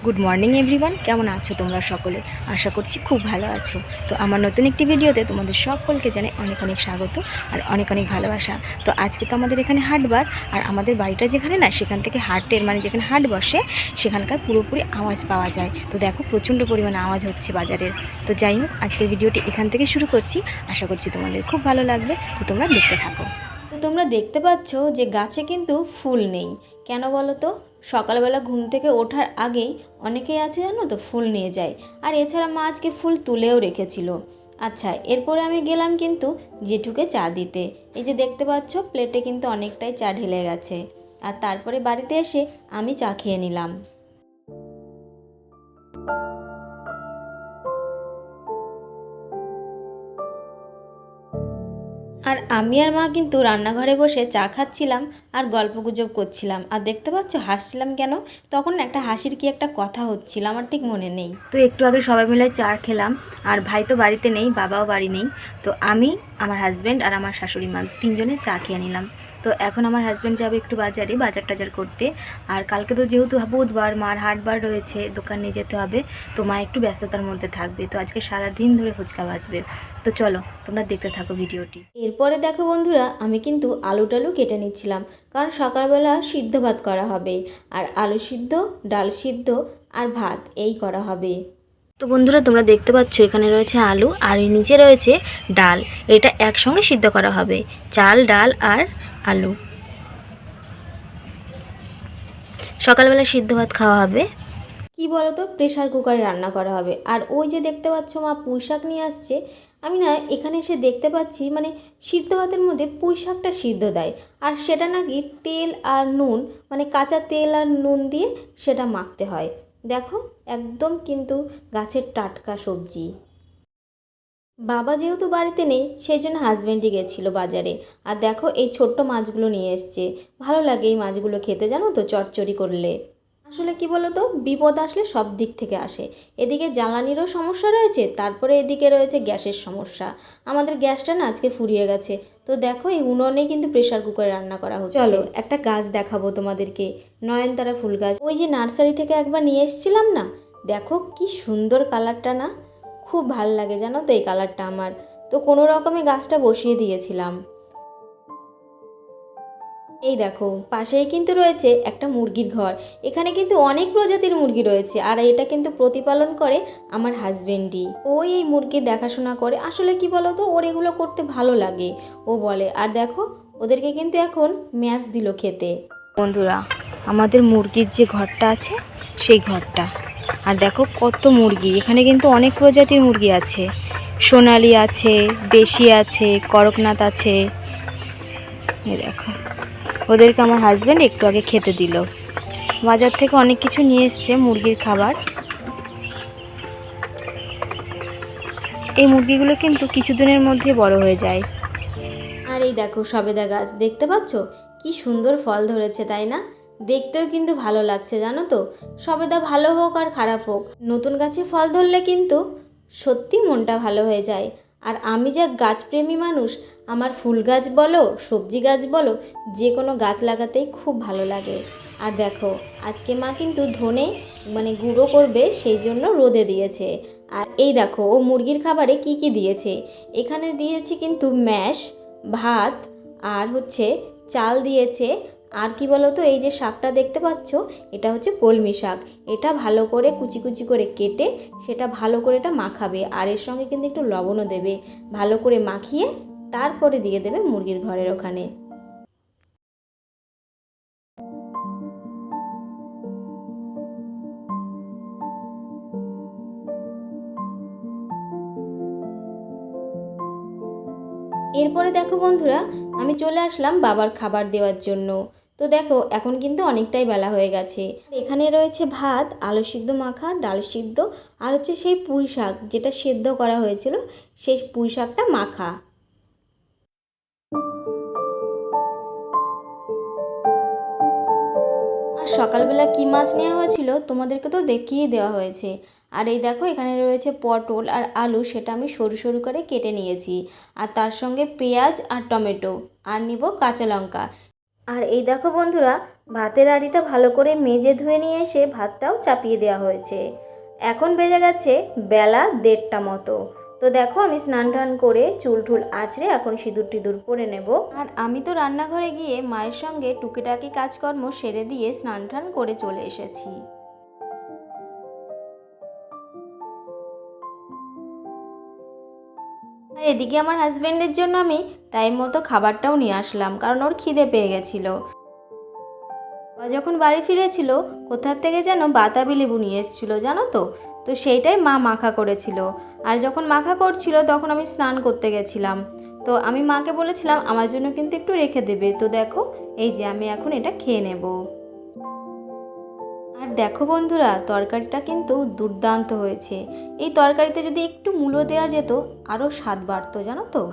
Good morning everyone, কেমন আছো তোমরা সকলে? আশা করছি খুব ভালো আছো। তো আমার নতুন একটি ভিডিওতে তোমাদের সকলকে জানাই অনেক অনেক স্বাগত আর অনেক অনেক ভালোবাসা। তো আজকে তো আমাদের এখানে হাটবার, আর আমাদের বাড়িটা যেখানে না, সেখান থেকে হাটের যেখানে হাট বসে সেখানকার পুরোপুরি আওয়াজ পাওয়া যায়। তো দেখো প্রচণ্ড পরিমাণে আওয়াজ হচ্ছে বাজারের। তো যাই হোক, আজকের ভিডিওটি এখান থেকে শুরু করছি। আশা করছি তোমাদের খুব ভালো লাগবে, তো তোমরা দেখতে থাকো। তো তোমরা দেখতে পাচ্ছ যে গাছে কিন্তু ফুল নেই। কেন বলো তো? সকালবেলা ঘুম থেকে ওঠার আগেই অনেকেই আছে জানো তো, ফুল নিয়ে যায়। আর এছাড়া মা আজকে ফুল তুলেও রেখেছিল। আচ্ছা, এরপরে আমি গেলাম কিন্তু জেঠুকে চা দিতে। এই যে দেখতে পাচ্ছ প্লেটে কিন্তু অনেকটাই চা ঢেলে গেছে। আর তারপরে বাড়িতে এসে আমি চা খেয়ে নিলাম। আর আমি আর মা কিন্তু রান্নাঘরে বসে চা খাচ্ছিলাম আর গল্পগুজব করছিলাম। আর দেখতে পাচ্ছ হাসছিলাম কেন? তখন একটা হাসির কি একটা কথা হচ্ছিল, আমার ঠিক মনে নেই। তো একটু আগে সবাই মিলে চা খেলাম, আর ভাই তো বাড়িতে নেই, বাবাও বাড়ি নেই। তো আমি, আমার হাজব্যান্ড আর আমার শাশুড়ি মা তিনজনে চা খেয়ে নিলাম। তো এখন আমার হাজব্যান্ড যাবে একটু বাজারে বাজার টাজার করতে। আর কালকে তো যেহেতু বুধবার, মার হাটবার রয়েছে, দোকান নিয়ে যেতে হবে। তো মা একটু ব্যস্ততার মধ্যে থাকবে, তো আজকে সারাদিন ধরে ফুচকা ভাজবে। তো চলো তোমরা দেখতে থাকো ভিডিওটি। এরপরে দেখো বন্ধুরা, আমি কিন্তু আলু টালু কেটে নিচ্ছিলাম, কারণ সকালবেলা সিদ্ধ ভাত করা হবে। আর আলু সিদ্ধ, ডাল সিদ্ধ আর ভাত এই করা হবে। তো বন্ধুরা তোমরা দেখতে পাচ্ছ এখানে রয়েছে আলু, আর এর নিচে রয়েছে ডাল। এটা একসঙ্গে সিদ্ধ করা হবে, চাল, ডাল আর আলু। সকালবেলা সিদ্ধ ভাত খাওয়া হবে। কি বলো তো, প্রেশার কুকারে রান্না করা হবে। আর ওই যে দেখতে পাচ্ছ মা পুঁই শাক নিয়ে আসছে। আমি না এখানে এসে দেখতে পাচ্ছি সিদ্ধ ভাতের মধ্যে পুঁই শাকটা সিদ্ধ দেয়। আর সেটা নাকি তেল আর নুন, কাঁচা তেল আর নুন দিয়ে সেটা মাখতে হয়। দেখো, একদম কিন্তু গাছের টাটকা সবজি। বাবা যেহেতু বাড়িতে নেই, সেই জন্য হাজব্যান্ডই গেছিলো বাজারে। আর দেখো এই ছোট্ট মাছগুলো নিয়ে এসছে। ভালো লাগে এই মাছগুলো খেতে, জানো তো, চচ্চড়ি করলে। আসলে কি বলো তো, বিপদ আসলে সব দিক থেকে আসে। এদিকে জ্বালানিরও সমস্যা রয়েছে, তারপরে এদিকে রয়েছে গ্যাসের সমস্যা। আমাদের গ্যাসটা না আজকে ফুরিয়ে গেছে। তো দেখো এই উনুনে কিন্তু প্রেশার কুকারে রান্না করা হচ্ছে। চলো একটা গাছ দেখাবো তোমাদেরকে, নয়নতারা ফুল গাছ। ওই যে নার্সারি থেকে একবার নিয়ে এসেছিলাম না, দেখো কি সুন্দর কালারটা না, খুব ভাল লাগে জানো তো এই কালারটা আমার। তো কোনো রকমে গাছটা বসিয়ে দিয়েছিলাম। এই দেখো পাশেই কিন্তু রয়েছে একটা মুরগির ঘর। এখানে কিন্তু অনেক প্রজাতির মুরগি রয়েছে, আর এটা কিন্তু প্রতিপালন করে আমার হাজবেন্ডই। ওই এই মুরগির দেখাশোনা করে। আসলে কি বলো তো, ওর এগুলো করতে ভালো লাগে, ও বলে। আর দেখো ওদেরকে কিন্তু এখন ম্যাশ দিল খেতে। বন্ধুরা, আমাদের মুরগির যে ঘরটা আছে সেই ঘরটা, আর দেখো কত মুরগি। এখানে কিন্তু অনেক প্রজাতির মুরগি আছে, সোনালি আছে, দেশি আছে, করকনাথ আছে। এই দেখো, ওদেরকে আমার হাজব্যান্ড একটু আগে খেতে দিল। বাজার থেকে অনেক কিছু নিয়ে এসছে মুরগির খাবার। এই মুরগিগুলো কিন্তু কিছুদিনের মধ্যে বড় হয়ে যায়। আর এই দেখো সবেদা গাছ দেখতে পাচ্ছ, কি সুন্দর ফল ধরেছে তাই না? দেখতেও কিন্তু ভালো লাগছে জানো তো। সবেদা ভালো হোক আর খারাপ হোক, নতুন গাছে ফল ধরলে কিন্তু সত্যি মনটা ভালো হয়ে যায়। আর আমি যা গাছপ্রেমী মানুষ, আমার ফুল গাছ বলো, সবজি গাছ বলো, যে কোনো গাছ লাগাতেই খুব ভালো লাগে। আর দেখো আজকে মা কিন্তু ধনে গুঁড়ো করবে, সেই জন্য রোদে দিয়েছে। আর এই দেখো ও মুরগির খাবারে কি কি দিয়েছে। এখানে দিয়েছে কিন্তু ম্যাশ, ভাত, আর হচ্ছে চাল দিয়েছে। আর কি বলো তো, এই যে শাকটা দেখতে পাচ্ছ, এটা হচ্ছে কলমি শাক। এটা ভালো করে কুচি কুচি করে কেটে সেটা ভালো করে এটা মাখাবে, আর এর সঙ্গে কিন্তু একটু লবণও দেবে। ভালো করে মাখিয়ে তারপরে দিয়ে দেবে মুরগির ঘরের ওখানে। এরপরে দেখো বন্ধুরা, আমি চলে আসলাম বাবার খাবার দেওয়ার জন্য। তো দেখো এখন কিন্তু অনেকটাই বেলা হয়ে গেছে। এখানে রয়েছে ভাত, আলু সিদ্ধ মাখা, ডাল সিদ্ধ, আর হচ্ছে সেই পুঁই শাক যেটা সেদ্ধ করা হয়েছিল, সেই পুঁই শাকটা মাখা। আর সকালবেলা কি মাছ নেওয়া হয়েছিল তোমাদেরকে তো দেখিয়ে দেওয়া হয়েছে। আর এই দেখো এখানে রয়েছে পটল আর আলু, সেটা আমি সরু সরু করে কেটে নিয়েছি। আর তার সঙ্গে পেঁয়াজ আর টমেটো, আর নিব কাঁচা লঙ্কা। আর এই দেখো বন্ধুরা, ভাতের হাঁড়িটা ভালো করে মেজে ধুয়ে নিয়ে এসে ভাতটাও চাপিয়ে দেওয়া হয়েছে। এখন বেজে গেছে বেলা 1:30 মতো। তো দেখো আমি স্নান টান করে চুল টুল আঁচড়ে এখন সিঁদুর টিঁদুর পরে নেব। আর আমি তো রান্নাঘরে গিয়ে মায়ের সঙ্গে টুকিটাকি কাজকর্ম সেরে দিয়ে স্নান টান করে চলে এসেছি। আর এদিকে আমার হাজব্যান্ডের জন্য আমি টাইম মতো খাবারটাও নিয়ে আসলাম, কারণ ওর খিদে পেয়ে গেছিলো। যখন বাড়ি ফিরেছিল কোথার থেকে যেন বাতাবি লেবু নিয়ে এসেছিলো জানো তো। তো সেইটাই মা মাখা করেছিল। আর যখন মাখা করছিল তখন আমি স্নান করতে গেছিলাম। তো আমি মাকে বলেছিলাম আমার জন্য কিন্তু একটু রেখে দেবে। তো দেখো এই যে আমি এখন এটা খেয়ে নেব। আর দেখো বন্ধুরা, তরকারিটা কিন্তু দুর্দান্ত হয়েছে। এই তরকারিতে যদি একটু মূলো দেওয়া যেত আরও স্বাদ বাড়তো জানো তো।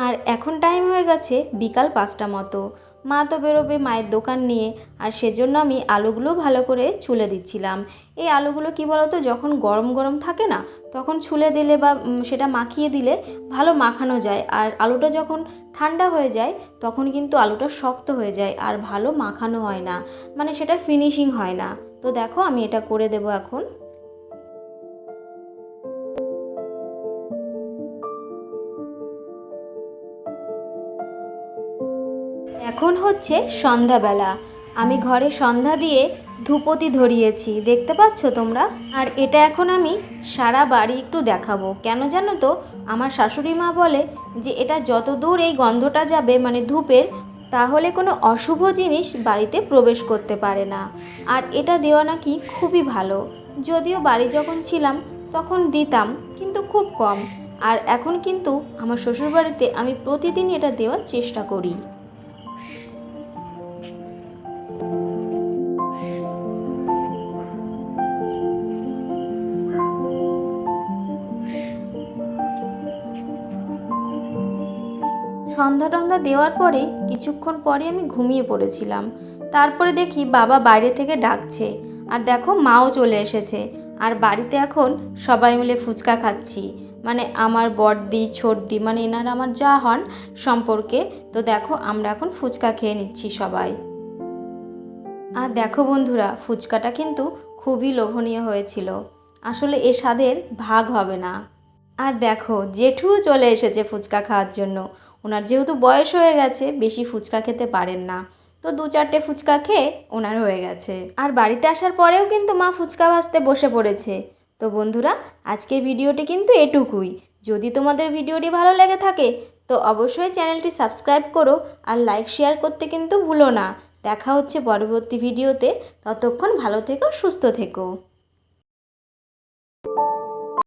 আর এখন টাইম হয়ে গেছে বিকাল 5টা মতো। মা তো বেরোবে মায়ের দোকান নিয়ে, আর সেজন্য আমি আলুগুলো ভালো করে ছুলে দিচ্ছিলাম। এই আলুগুলো কি বলো তো, যখন গরম গরম থাকে না তখন ছুলে দিলে বা সেটা মাখিয়ে দিলে ভালো মাখানো যায়। আর আলুটা যখন ঠান্ডা হয়ে যায় তখন কিন্তু আলুটা শক্ত হয়ে যায় আর ভালো মাখানো হয় না, মানে সেটা ফিনিশিং হয় না। তো দেখো আমি এটা করে দেবো এখন। এখন হচ্ছে সন্ধ্যাবেলা। আমি ঘরে সন্ধ্যা দিয়ে ধূপতি ধরিয়েছি, দেখতে পাচ্ছ তোমরা। আর এটা এখন আমি সারা বাড়ি একটু দেখাবো। কেন জানো তো, আমার শাশুড়ি মা বলে যে এটা যত দূর এই গন্ধটা যাবে মানে ধূপের, তাহলে কোনো অশুভ জিনিস বাড়িতে প্রবেশ করতে পারে না। আর এটা দেওয়া নাকি খুবই ভালো। যদিও বাড়ি যখন ছিলাম তখন দিতাম, কিন্তু খুব কম। আর এখন কিন্তু আমার শ্বশুরবাড়িতে আমি প্রতিদিন এটা দেওয়ার চেষ্টা করি। সন্ধ্যা টন্ধা দেওয়ার পরে কিছুক্ষণ পরে আমি ঘুমিয়ে পড়েছিলাম। তারপরে দেখি বাবা বাইরে থেকে ডাকছে, আর দেখো মাও চলে এসেছে। আর বাড়িতে এখন সবাই মিলে ফুচকা খাচ্ছি, মানে আমার বড়দি ছোটদি, মানে এনারা আমার যা হন সম্পর্কে। তো দেখো আমরা এখন ফুচকা খেয়ে নিচ্ছি সবাই। আর দেখো বন্ধুরা, ফুচকাটা কিন্তু খুবই লোভনীয় হয়েছিল। আসলে এ স্বাদের ভাগ হবে না। আর দেখো জেঠুও চলে এসেছে ফুচকা খাওয়ার জন্য। ওনার যেহেতু বয়স হয়ে গেছে, বেশি ফুচকা খেতে পারেন না, তো 2-4টে ফুচকা খেয়ে ওনার হয়ে গেছে। আর বাড়িতে আসার পরেও কিন্তু মা ফুচকা ভাজতে বসে পড়েছে। তো বন্ধুরা, আজকের ভিডিওটি কিন্তু এটুকুই। যদি তোমাদের ভিডিওটি ভালো লেগে থাকে তো অবশ্যই চ্যানেলটি সাবস্ক্রাইব করো, আর লাইক শেয়ার করতে কিন্তু ভুলো না। দেখা হচ্ছে পরবর্তী ভিডিওতে। ততক্ষণ ভালো থেকো, সুস্থ থেকো।